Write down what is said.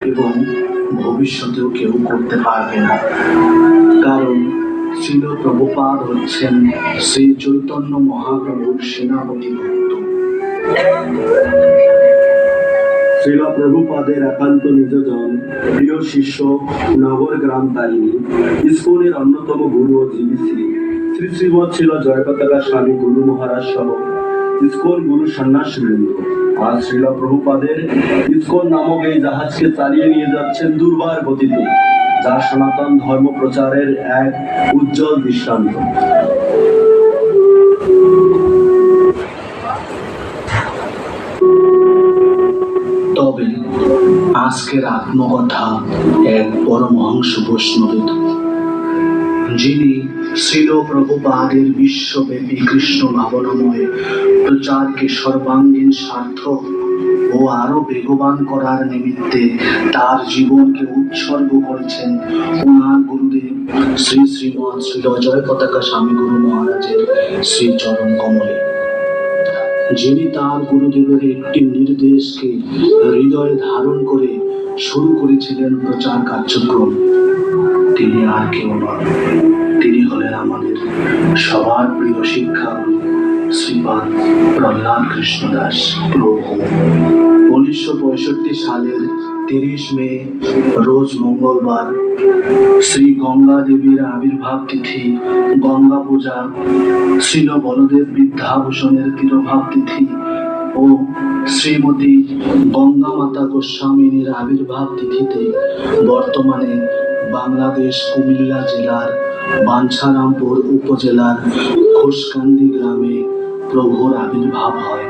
এবং ভবিষ্যতেও কেউ করতে পারবে না, কারণ শ্রীল প্রভুপাদ হচ্ছেন শ্রী চৈতন্য মহাপ্রভুর সেনাপতি ভক্ত। শ্রীল প্রভুপাদের একান্ত নিজজন প্রিয় শিষ্য নগরগ্রাম তারিণী ইসকনের অন্যতম গুরু ও জীবিসি শ্রী শ্রীমৎ ছিল জয়পতাকা স্বামী গুরু মহারাজ সহ ইসকন গুরু সন্ন্যাসীবৃন্দ আজ শ্রীল প্রভুপাদের ইসকন নামক এই জাহাজকে চালিয়ে নিয়ে যাচ্ছেন দুর্বার গতিতে, যা সনাতন ধর্ম প্রচারের এক উজ্জ্বল দৃষ্টান্ত। তবে আজকের আত্মকথা এক পরমহংস বৈষ্ণবের, যিনি শ্রীল প্রভুপাদের বিশ্বব্যাপী কৃষ্ণ ভাবনাময় প্রচারকে সর্বাঙ্গীন সার্থক ও আরো বেগবান করার নিমিত্তে তার জীবনকে উৎসর্গ করেছেন ওনার গুরুদেব শ্রী শ্রীমৎ শ্রীল জয় পতাকা স্বামী গুরু মহারাজের শ্রী চরণ কমলে, যিনি তার গুরুদেবের একটি নির্দেশকে হৃদয়ে ধারণ করে শুরু করেছিলেন প্রচার কার্যক্রম। তিনি আর কেউ নন, তিনি হলেন আমাদের সবার প্রিয় শিক্ষাগুরু শ্রীপাদ প্রহ্লাদ কৃষ্ণ দাস প্রভু। 1965 সালের 30 মে রোজ মঙ্গলবার শ্রী গঙ্গা দেবীর আবির্ভাব তিথি, গঙ্গা পূজা, শ্রীল বলদেব বিদ্যাভূষণের তিরোভাব তিথি ও শ্রীমতী গঙ্গা মাতা গোস্বামিনীর আবির্ভাব তিথিতে বর্তমানে বাংলাদেশ কুমিল্লা জেলার বাঞ্ছারামপুর উপজেলার ঘোষকান্দি গ্রামে প্রভুর আবির্ভাব হয়।